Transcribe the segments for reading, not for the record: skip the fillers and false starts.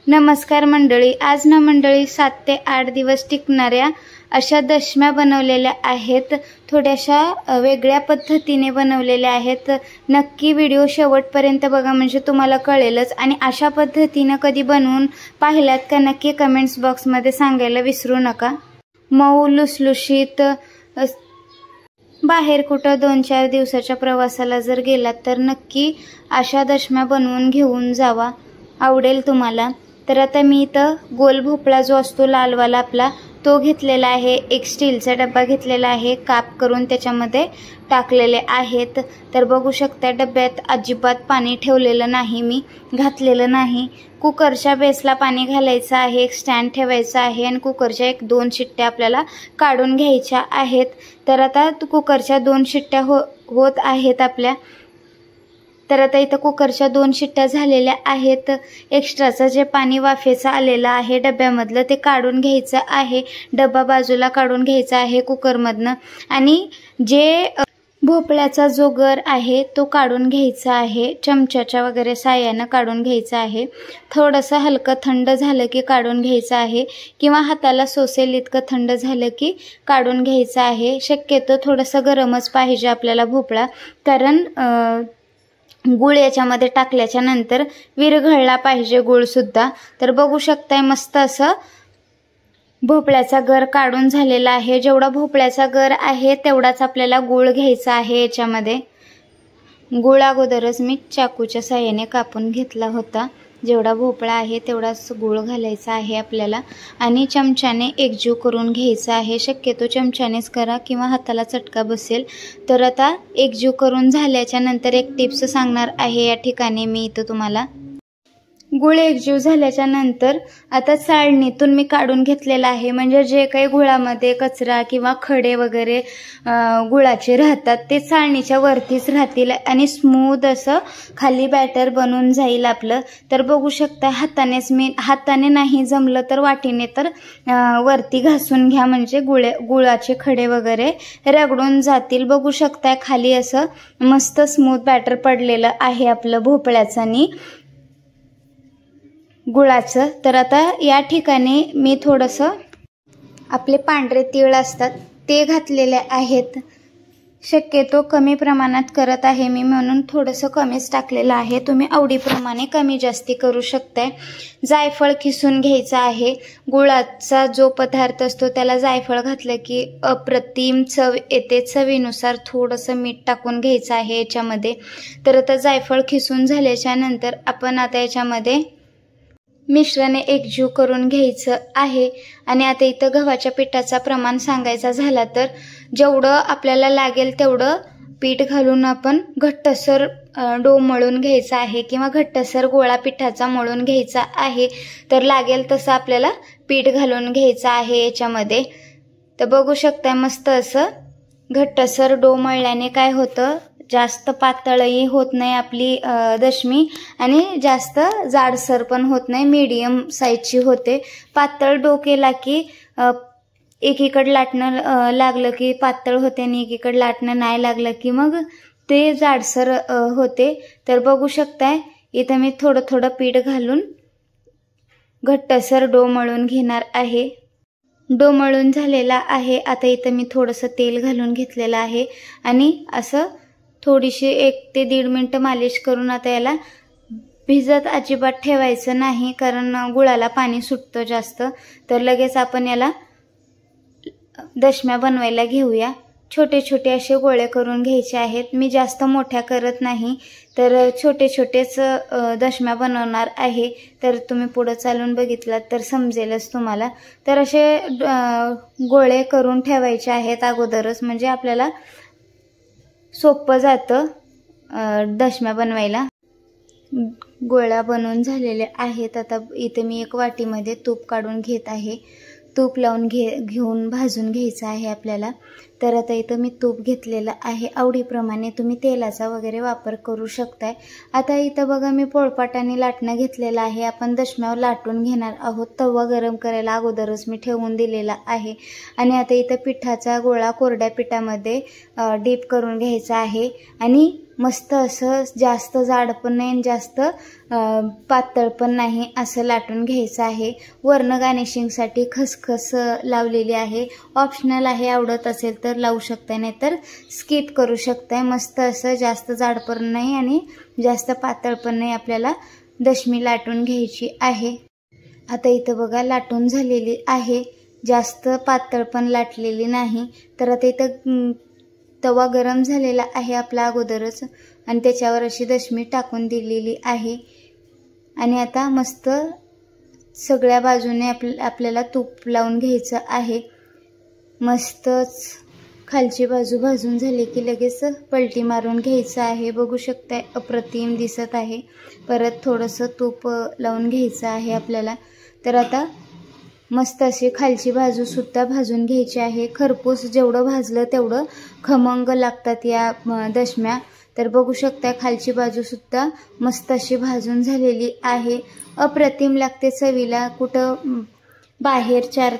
नमस्कार मंडळी, आज ना मंडळी 7 ते 8 दिवस टिकणाऱ्या अशा दशम्या बनवलेल्या आहेत। थोड्याशा वेगळ्या पद्धतीने बनवलेल्या आहेत। नक्की व्हिडिओ शेवटपर्यंत बघा म्हणजे तुम्हाला कळेलच। आणि अशा पद्धतीने कधी बनवून पाहिलात का नक्की कमेंट्स बॉक्स मध्ये सांगायला विसरू नका। मऊ लुसलुशीत बाहेर कुठं 2-4 दिवसाच्या प्रवासाला जर गेलात तर नक्की अशा दशम्या बनवून घेऊन जावा, आवडेल तुम्हाला। तर आता मी इथं गोल भोपळा जो असतो लालवाला आपला तो घेतलेला आहे। एक स्टीलचा डब्बा घेतलेला आहे, काप करून त्याच्यामध्ये टाकलेले आहेत। तर बघू शकता डब्यात अजिबात पाणी ठेवलेलं नाही, मी घातलेलं नाही। कुकरच्या बेसला पाणी घालायचं आहे, एक स्टँड ठेवायचा आहे आणि कुकरच्या 1-2 शिट्ट्या आपल्याला काढून घ्यायच्या आहेत। तर आता कुकरच्या 2 शिट्ट्या होत आहेत आपल्या। तर आता इथं कुकरच्या 2 शिट्ट्या झालेल्या आहेत। एक्स्ट्राचं जे पाणी वाफेचं आलेलं आहे डब्यामधलं ते काढून घ्यायचं आहे, डब्बा बाजूला काढून घ्यायचा आहे कुकरमधनं। आणि जे भोपळ्याचा जो गर आहे तो काढून घ्यायचा आहे, चमच्याच्या वगैरे साह्यानं काढून घ्यायचा आहे। थोडंसं हलकं थंड झालं की काढून घ्यायचं आहे, किंवा हाताला सोसेल इतकं थंड झालं की काढून घ्यायचं आहे। शक्यतो थोडंसं गरमच पाहिजे आपल्याला भोपळा, कारण गुळ याच्यामध्ये टाकल्याच्या नंतर विरघळला पाहिजे गुळ सुद्धा। तर बघू शकताय मस्त असं भोपळ्याचा गर काढून झालेला आहे। जेवढा भोपळ्याचा गर आहे तेवढाच आपल्याला गुळ घ्यायचा आहे। याच्यामध्ये गुळ अगोदरच मी चाकूच्या साहाय्याने कापून घेतला होता। जेवढा भोपळा आहे तेवढाच गुळ घालायचा आहे आपल्याला आणि चमच्याने एकजीव करून घ्यायचा आहे। शक्यतो चमच्यानेच करा किंवा हाताला चटका बसेल। तर आता एकजीव करून झाल्याच्या नंतर एक टिप्स सांगणार आहे या ठिकाणी मी इथं तुम्हाला। गुळ एकजीव झाल्याच्या नंतर आता चाळणीतून मी काढून घेतलेला आहे, म्हणजे जे काही गुळामध्ये कचरा किंवा खडे वगैरे गुळाचे राहतात ते चाळणीच्या वरतीच राहतील आणि स्मूथ असं खाली बॅटर बनून जाईल आपलं। तर बघू शकता हाताने नाही जमलं तर वाटीने तर वरती घासून घ्या, म्हणजे गुळाचे खडे वगैरे रगडून जातील। बघू शकता खाली असं मस्त स्मूथ बॅटर पडलेलं आहे आपलं भोपळ्याचं आणि गुळाचं। तर आता या ठिकाणी मी थोडंसं आपले पांढरे तीळ असतात ते घातलेले आहेत। शक्यतो कमी प्रमाणात करत आहे मी, म्हणून थोडंसं कमीच टाकलेलं आहे। तुम्ही आवडीप्रमाणे कमी जास्ती करू शकताय। जायफळ खिसून घ्यायचं आहे। गुळाचा जो पदार्थ असतो त्याला जायफळ घातलं की अप्रतिम चव येते। चवीनुसार थोडंसं मीठ टाकून घ्यायचं आहे याच्यामध्ये। तर आता जायफळ खिसून झाल्याच्या नंतर आपण आता याच्यामध्ये मिश्रण एकजीव करून घ्यायचं आहे। आणि आता इथं गव्हाच्या पिठाचा प्रमाण सांगायचा झाला तर जेवढं आपल्याला लागेल तेवढं पीठ घालून आपण घट्टसर डो मळून घ्यायचा आहे, किंवा घट्टसर गोळा पिठाचा मळून घ्यायचा आहे। तर लागेल तसं आपल्याला पीठ घालून घ्यायचं आहे याच्यामध्ये। तर बघू शकता मस्त असं घट्टसर डो मळल्याने काय होतं, जास्त पातळही होत नाही आपली दशमी आणि जास्त जाडसर पण होत नाही, मीडियम साईजची होते। पातळ डो केला की एकीकडे लाटणं लागलं की पातळ होते आणि एकीकडे लाटणं नाही लागलं की मग ते जाडसर होते। तर बघू शकताय इथं मी थोडं थोडं पीठ घालून घट्टसर डो मळून घेणार आहे। डो मळून झालेला आहे। आता इथं मी थोडंसं तेल घालून घेतलेलं आहे आणि असं थोडीशी 1 ते 1.5 मिनिटं मालिश करून आता याला भिजत अजिबात ठेवायचं नाही, कारण गुळाला पाणी सुटतं जास्त। तर लगेच आपण याला दशम्या बनवायला घेऊया। छोटे छोटे असे गोळे करून घ्यायचे आहेत। मी जास्त मोठ्या करत नाही, तर छोटे छोटेच दशम्या बनवणार आहे। तर तुम्ही पुढे चालून बघितलात तर समजेलच तुम्हाला। तर असे गोळे करून ठेवायचे आहेत अगोदरच, म्हणजे आपल्याला सोपं जातं दशम्या बनवायला। गोळ्या बनवून झालेल्या आहेत। आता इथे मी एक वाटीमध्ये तूप काढून घेत आहे। तूप लावून घेऊन भाजून घ्यायचं आहे आपल्याला। तर आता इथं मी तूप घेतलेलं आहे, आवडीप्रमाणे तुम्ही तेलाचा वगैरे वापर करू शकताय। आता इथं बघा मी पोळपाटाने लाटणं घेतलेलं आहे, आपण दशम्यावर लाटून घेणार आहोत। तवा गरम करायला अगोदरच मी ठेवून दिलेला आहे आणि आता इथं पिठाचा गोळा कोरड्या पिठामध्ये डीप करून घ्यायचा आहे आणि मस्त असं जास्त जाड पण नाही जास्त पातळ पण नाही असं लाटून घ्यायचं आहे। वरनं गार्निशिंगसाठी खसखस लावलेली आहे, ऑप्शनल आहे, आवडत असेल तर लावू शकताय नाही तर स्किप करू शकताय। मस्त असं जास्त जाड पण नाही आणि जास्त पातळ पण नाही, आपल्याला दशमी लाटून घ्यायची आहे। आता इथं बघा लाटून झालेली आहे, जास्त पातळ पण लाटलेली नाही। तर आता इथं तवा गरम झालेला आहे आपला अगोदरच आणि त्याच्यावर अशी दशमी टाकून दिलेली आहे आणि आता मस्त सगळ्या बाजूने आपल्याला तूप लावून घ्यायचं आहे। मस्तच खालची बाजू भाजून झाली की लगेच पलटी मारून घ्यायचं आहे। बघू शकताय अप्रतिम दिसत आहे। परत थोडंसं तूप लावून घ्यायचं आहे आपल्याला। तर आता मस्त अशी खालची बाजू सुद्धा भाजून घ्यायची आहे। खरपूस जेवढं भाजलं तेवढं खमंग लागतात या दशम्या। तर बघू शकता खालची बाजू सुद्धा मस्त अशी भाजून झालेली आहे, अप्रतिम लागते चवीला। कुठं बाहेर 4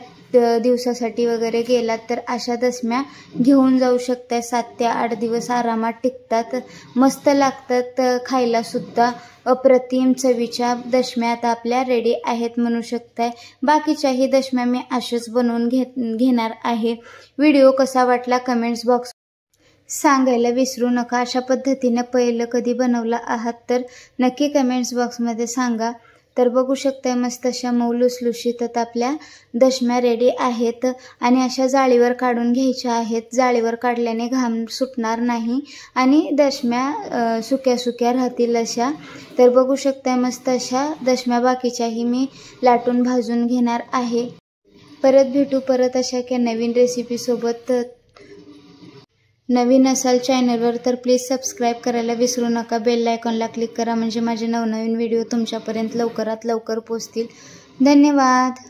दिवसासाठी वगैरे गेलात तर अशा दशम्या घेऊन जाऊ शकता, 7 ते 8 दिवस आरामात टिकतात, मस्त लागतात खायला सुद्धा। अप्रतिम चवीच्या दशम्या आता आपल्या रेडी आहेत म्हणू शकताय। बाकीच्याही दशम्या मी अशाच बनवून घेणार आहे। व्हिडिओ कसा वाटला कमेंट्स बॉक्स सांगायला विसरू नका। अशा पद्धतीने पहिलं कधी बनवला आहात तर नक्की कमेंट्स बॉक्समध्ये सांगा। तर बघू शकताय मस्त अशा मऊ लुसलुशीत आपल्या दशम्या रेडी आहेत आणि अशा जाळीवर काढून घ्यायच्या आहेत। जाळीवर काढल्याने घाम सुटणार नाही आणि दशम्या सुक्या सुक्या राहतील अशा। तर बघू शकताय मस्त अशा दशम्या बाकीच्याही मी लाटून भाजून घेणार आहे। परत भेटू परत अशा की नवीन रेसिपी सोबत। नवीन असाल चॅनलवर तर प्लीज सबस्क्राईब करायला विसरू नका, बेल आयकॉनला क्लिक करा म्हणजे माझे नवनवीन व्हिडिओ तुमच्यापर्यंत लवकरात लवकर पोहोचतील। धन्यवाद।